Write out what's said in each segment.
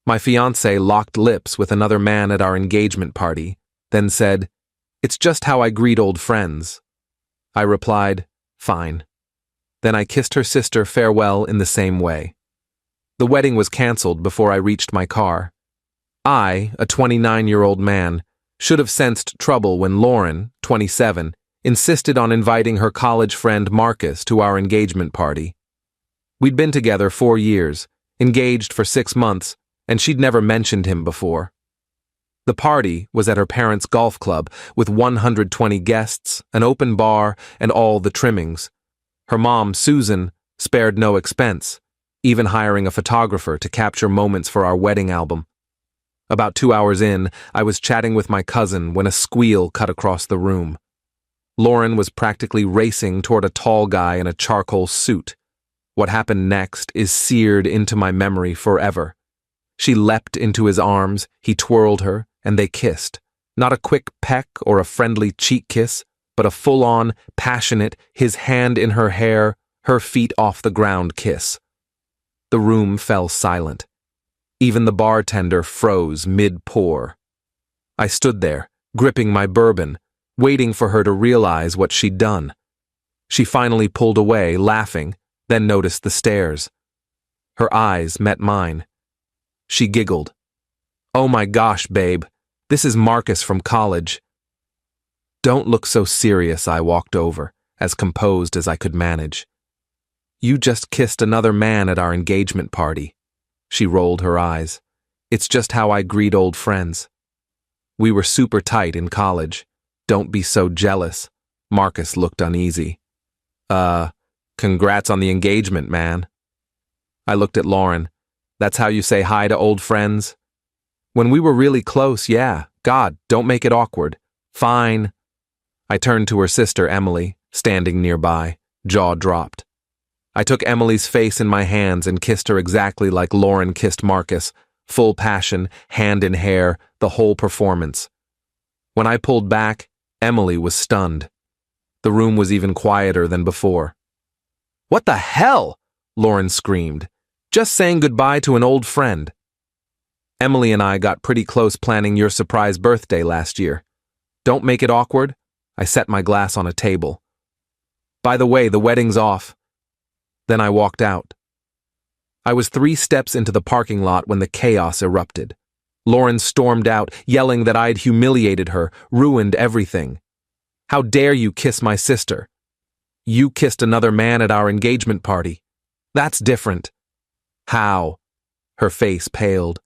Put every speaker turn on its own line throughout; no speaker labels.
My fiancé locked lips with another man at our engagement party, then said, "It's just how I greet old friends." I replied, "Fine." Then I kissed her sister farewell in the same way. The wedding was canceled before I reached my car. I, a 29-year-old man, should have sensed trouble when Lauren, 27, insisted on inviting her college friend Marcus to our engagement party. We'd been together 4 years, engaged for 6 months, and she'd never mentioned him before. The party was at her parents' golf club with 120 guests, an open bar, and all the trimmings. Her mom, Susan, spared no expense, even hiring a photographer to capture moments for our wedding album. About 2 hours in, I was chatting with my cousin when a squeal cut across the room. Lauren was practically racing toward a tall guy in a charcoal suit. What happened next is seared into my memory forever. She leapt into his arms, he twirled her, and they kissed. Not a quick peck or a friendly cheek kiss, but a full-on, passionate, his hand in her hair, her feet off the ground kiss. The room fell silent. Even the bartender froze mid-pour. I stood there, gripping my bourbon, waiting for her to realize what she'd done. She finally pulled away, laughing, then noticed the stares. Her eyes met mine. She giggled. "Oh my gosh, babe, this is Marcus from college." "Don't look so serious," I walked over, as composed as I could manage. "You just kissed another man at our engagement party." She rolled her eyes. "It's just how I greet old friends. We were super tight in college. Don't be so jealous." Marcus looked uneasy. Congrats on the engagement, man." I looked at Lauren. "That's how you say hi to old friends?" "When we were really close, yeah. God, don't make it awkward." "Fine." I turned to her sister, Emily, standing nearby, jaw dropped. I took Emily's face in my hands and kissed her exactly like Lauren kissed Marcus, full passion, hand in hair, the whole performance. When I pulled back, Emily was stunned. The room was even quieter than before. "What the hell?" Lauren screamed. "Just saying goodbye to an old friend." "Emily and I got pretty close planning your surprise birthday last year. Don't make it awkward." I set my glass on a table. "By the way, the wedding's off." Then I walked out. I was 3 steps into the parking lot when the chaos erupted. Lauren stormed out, yelling that I'd humiliated her, ruined everything. "How dare you kiss my sister? You kissed another man at our engagement party. That's different." "How?" Her face paled.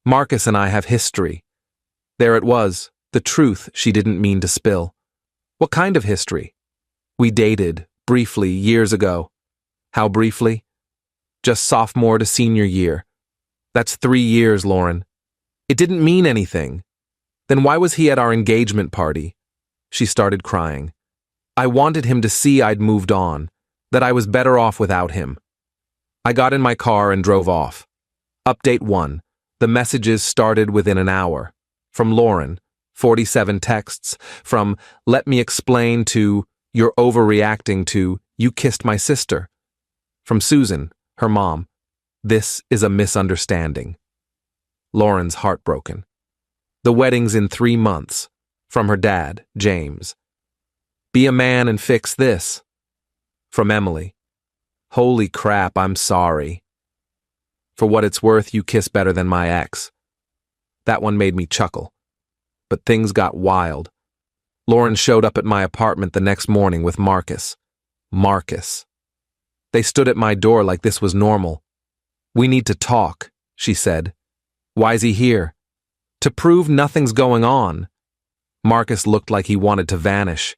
"Marcus and I have history." There it was, the truth she didn't mean to spill. "What kind of history?" "We dated, briefly, years ago." "How briefly?" "Just sophomore to senior year." "That's 3 years, Lauren." "It didn't mean anything." "Then why was he at our engagement party?" She started crying. "I wanted him to see I'd moved on, that I was better off without him." I got in my car and drove off. Update 1. The messages started within an hour. From Lauren, 47 texts, from "let me explain" to "you're overreacting" to "you kissed my sister." From Susan, her mom, "this is a misunderstanding." Lauren's heartbroken. "The wedding's in 3 months." From her dad, James, "Be a man and fix this." From Emily, "Holy crap, I'm sorry. For what it's worth, you kiss better than my ex." That one made me chuckle. But things got wild. Lauren showed up at my apartment the next morning with Marcus. Marcus. They stood at my door like this was normal. "We need to talk," she said. "Why's he here?" "To prove nothing's going on." Marcus looked like he wanted to vanish.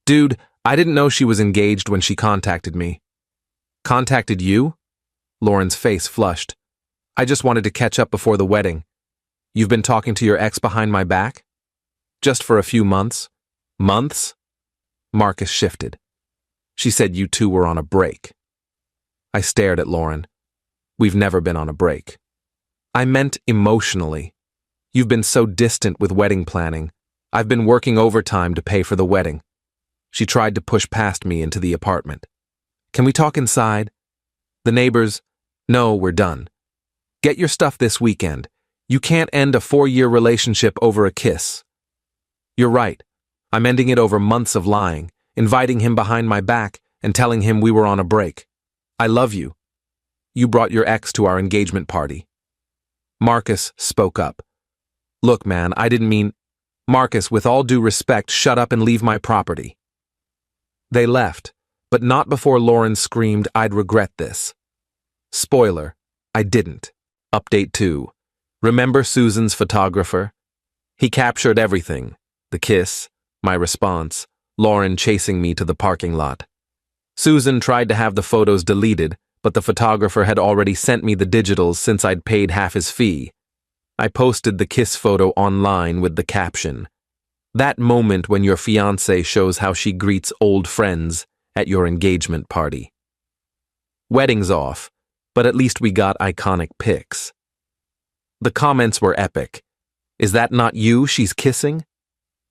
"Dude, I didn't know she was engaged when she contacted me." "Contacted you?" Lauren's face flushed. "I just wanted to catch up before the wedding." "You've been talking to your ex behind my back?" "Just for a few months." "Months?" Marcus shifted. "She said you two were on a break." I stared at Lauren. "We've never been on a break." "I meant emotionally. You've been so distant with wedding planning. I've been working overtime to pay for the wedding." She tried to push past me into the apartment. "Can we talk inside?" "The neighbors—" "No, we're done." Get your stuff this weekend. You can't end a 4-year relationship over a kiss. You're right. I'm ending it over months of lying, inviting him behind my back, and telling him we were on a break. I love you. You brought your ex to our engagement party. Marcus spoke up. Look, man, I didn't mean... Marcus, with all due respect, shut up and leave my property. They left, but not before Lauren screamed, I'd regret this. Spoiler, I didn't. Update 2. Remember Susan's photographer? He captured everything. The kiss, my response, Lauren chasing me to the parking lot. Susan tried to have the photos deleted, but the photographer had already sent me the digitals since I'd paid half his fee. I posted the kiss photo online with the caption, that moment when your fiancée shows how she greets old friends at your engagement party. Wedding's off, but at least we got iconic pics. The comments were epic. Is that not you she's kissing?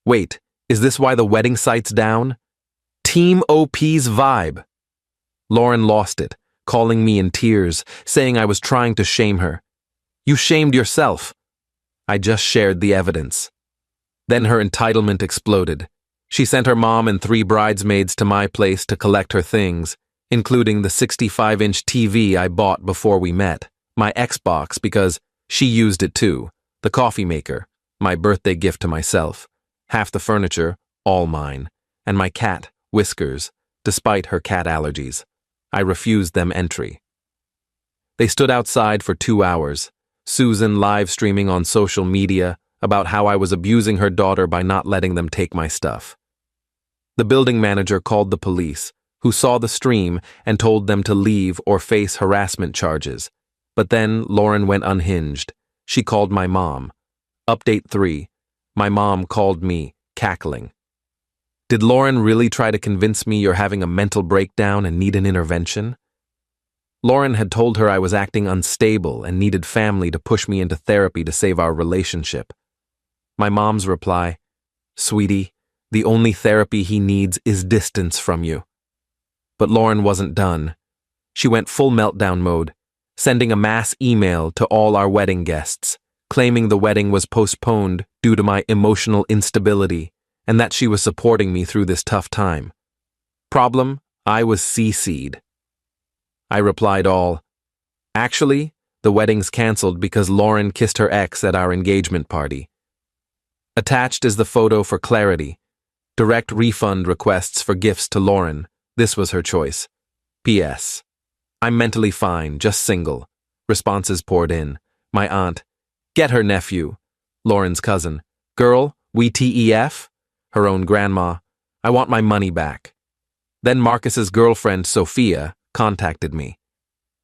Wait, is this why the wedding site's down? Team OP's vibe. Lauren lost it, calling me in tears, saying I was trying to shame her. You shamed yourself. I just shared the evidence. Then her entitlement exploded. She sent her mom and 3 bridesmaids to my place to collect her things, including the 65-inch TV I bought before we met, my Xbox because she used it too, the coffee maker, my birthday gift to myself, half the furniture, all mine, and my cat, Whiskers, despite her cat allergies. I refused them entry. They stood outside for 2 hours, Susan live streaming on social media about how I was abusing her daughter by not letting them take my stuff. The building manager called the police, who saw the stream and told them to leave or face harassment charges. But then Lauren went unhinged. She called my mom. Update 3. My mom called me, cackling. Did Lauren really try to convince me you're having a mental breakdown and need an intervention? Lauren had told her I was acting unstable and needed family to push me into therapy to save our relationship. My mom's reply, Sweetie, the only therapy he needs is distance from you. But Lauren wasn't done. She went full meltdown mode, sending a mass email to all our wedding guests, claiming the wedding was postponed due to my emotional instability and that she was supporting me through this tough time. Problem, I was CC'd. I replied all, Actually, the wedding's canceled because Lauren kissed her ex at our engagement party. Attached is the photo for clarity. Direct refund requests for gifts to Lauren. This was her choice. P.S. I'm mentally fine, just single. Responses poured in. My aunt. Get her nephew. Lauren's cousin. Girl, we TEF? Her own grandma. I want my money back. Then Marcus's girlfriend, Sophia, contacted me.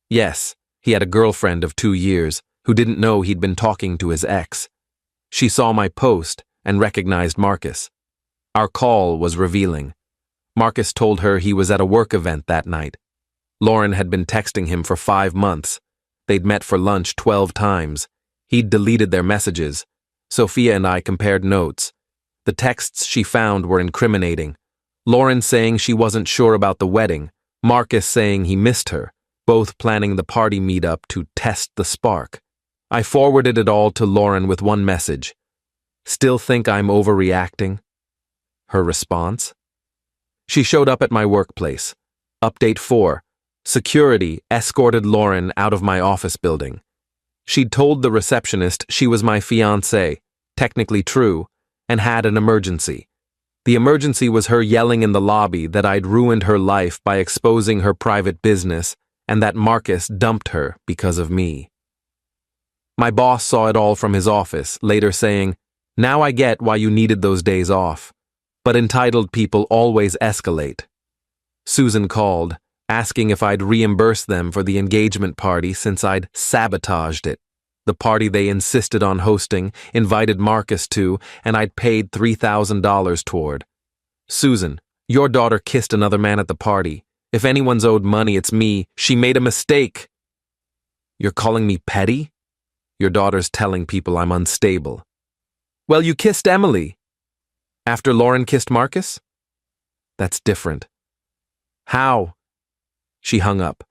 Yes, he had a girlfriend of 2 years who didn't know he'd been talking to his ex. She saw my post and recognized Marcus. Our call was revealing. Marcus told her he was at a work event that night. Lauren had been texting him for 5 months. They'd met for lunch 12 times. He'd deleted their messages. Sophia and I compared notes. The texts she found were incriminating. Lauren saying she wasn't sure about the wedding. Marcus saying he missed her, both planning the party meetup to test the spark. I forwarded it all to Lauren with one message. Still think I'm overreacting? Her response? She showed up at my workplace. Update 4. Security escorted Lauren out of my office building. She'd told the receptionist she was my fiancée, technically true, and had an emergency. The emergency was her yelling in the lobby that I'd ruined her life by exposing her private business and that Marcus dumped her because of me. My boss saw it all from his office, later saying, Now I get why you needed those days off. But entitled people always escalate. Susan called, asking if I'd reimburse them for the engagement party since I'd sabotaged it. The party they insisted on hosting, invited Marcus to, and I'd paid $3,000 toward. Susan, your daughter kissed another man at the party. If anyone's owed money, it's me. She made a mistake. You're calling me petty? Your daughter's telling people I'm unstable. Well, you kissed Emily. After Lauren kissed Marcus? That's different. How? She hung up.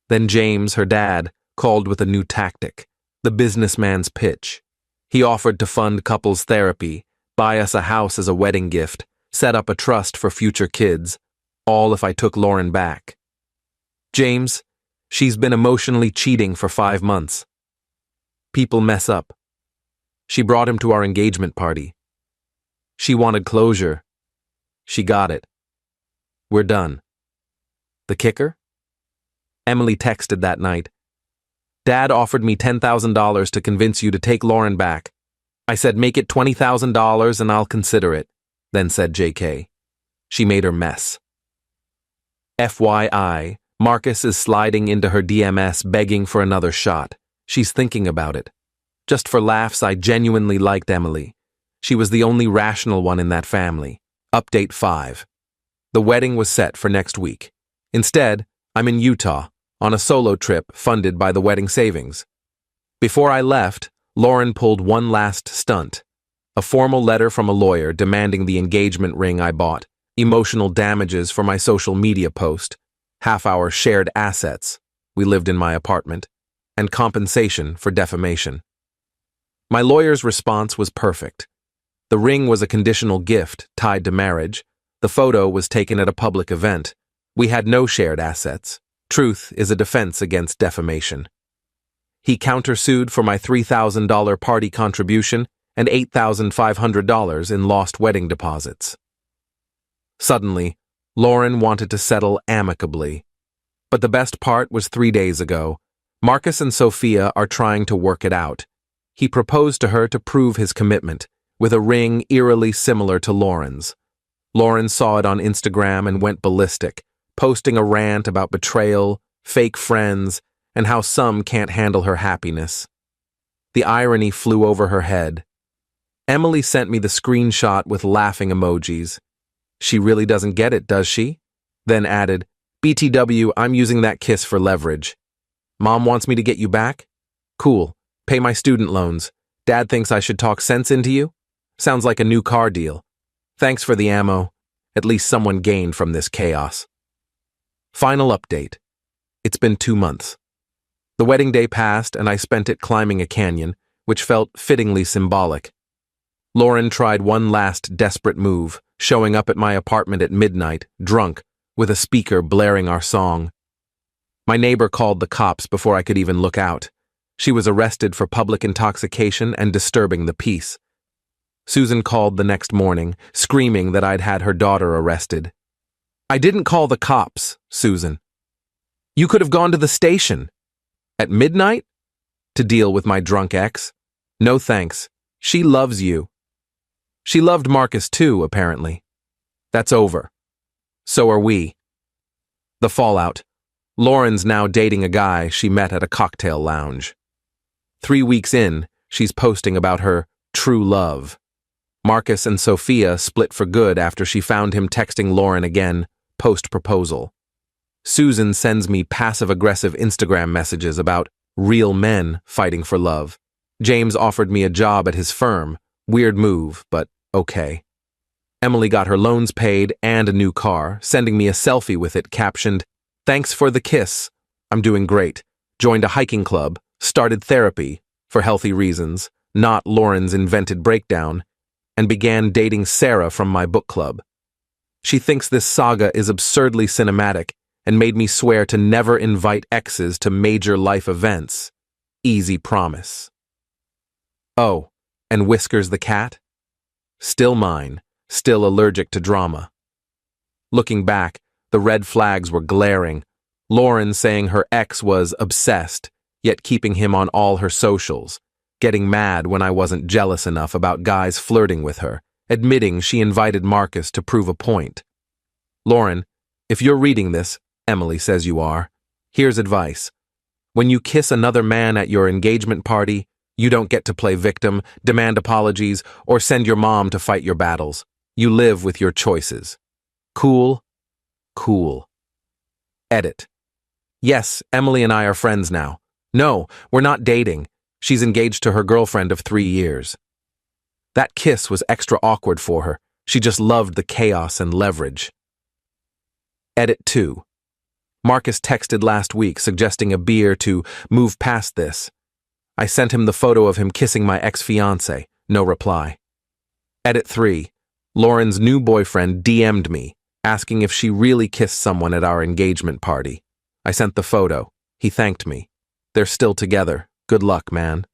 Then James, her dad, called with a new tactic, the businessman's pitch. He offered to fund couples therapy, buy us a house as a wedding gift, set up a trust for future kids, all if I took Lauren back. James, she's been emotionally cheating for 5 months. People mess up. She brought him to our engagement party. She wanted closure. She got it. We're done. The kicker? Emily texted that night. Dad offered me $10,000 to convince you to take Lauren back. I said make it $20,000 and I'll consider it, then said JK. She made her mess. FYI, Marcus is sliding into her DMS begging for another shot. She's thinking about it. Just for laughs, I genuinely liked Emily. She was the only rational one in that family. Update 5. The wedding was set for next week. Instead, I'm in Utah, on a solo trip funded by the wedding savings. Before I left, Lauren pulled one last stunt. A formal letter from a lawyer demanding the engagement ring I bought, emotional damages for my social media post, half-hour shared assets, we lived in my apartment, and compensation for defamation. My lawyer's response was perfect. The ring was a conditional gift tied to marriage. The photo was taken at a public event. We had no shared assets. Truth is a defense against defamation. He countersued for my $3,000 party contribution and $8,500 in lost wedding deposits. Suddenly, Lauren wanted to settle amicably. But the best part was 3 days ago. Marcus and Sophia are trying to work it out. He proposed to her to prove his commitment, with a ring eerily similar to Lauren's. Lauren saw it on Instagram and went ballistic, posting a rant about betrayal, fake friends, and how some can't handle her happiness. The irony flew over her head. Emily sent me the screenshot with laughing emojis. She really doesn't get it, does she? Then added, BTW, I'm using that kiss for leverage. Mom wants me to get you back? Cool. Pay my student loans. Dad thinks I should talk sense into you? Sounds like a new car deal. Thanks for the ammo. At least someone gained from this chaos. Final update. It's been 2 months. The wedding day passed and I spent it climbing a canyon, which felt fittingly symbolic. Lauren tried one last desperate move, showing up at my apartment at midnight, drunk, with a speaker blaring our song. My neighbor called the cops before I could even look out. She was arrested for public intoxication and disturbing the peace. Susan called the next morning, screaming that I'd had her daughter arrested. I didn't call the cops, Susan. You could have gone to the station. At midnight? To deal with my drunk ex? No thanks. She loves you. She loved Marcus too, apparently. That's over. So are we. The fallout. Lauren's now dating a guy she met at a cocktail lounge. 3 weeks in, she's posting about her true love. Marcus and Sophia split for good after she found him texting Lauren again, post-proposal. Susan sends me passive-aggressive Instagram messages about real men fighting for love. James offered me a job at his firm. Weird move, but okay. Emily got her loans paid and a new car, sending me a selfie with it captioned, "Thanks for the kiss. I'm doing great. Joined a hiking club, started therapy, for healthy reasons, not Lauren's invented breakdown, and began dating Sarah from my book club. She thinks this saga is absurdly cinematic and made me swear to never invite exes to major life events. Easy promise." Oh, and Whiskers the cat? Still mine, still allergic to drama. Looking back, the red flags were glaring. Lauren saying her ex was obsessed, yet keeping him on all her socials, getting mad when I wasn't jealous enough about guys flirting with her, admitting she invited Marcus to prove a point. Lauren, if you're reading this, Emily says you are, here's advice. When you kiss another man at your engagement party, you don't get to play victim, demand apologies, or send your mom to fight your battles. You live with your choices. Cool? Cool. Edit. Yes, Emily and I are friends now. No, we're not dating. She's engaged to her girlfriend of 3 years. That kiss was extra awkward for her. She just loved the chaos and leverage. Edit 2. Marcus texted last week suggesting a beer to move past this. I sent him the photo of him kissing my ex-fiancée. No reply. Edit 3. Lauren's new boyfriend DM'd me, asking if she really kissed someone at our engagement party. I sent the photo. He thanked me. They're still together. Good luck, man.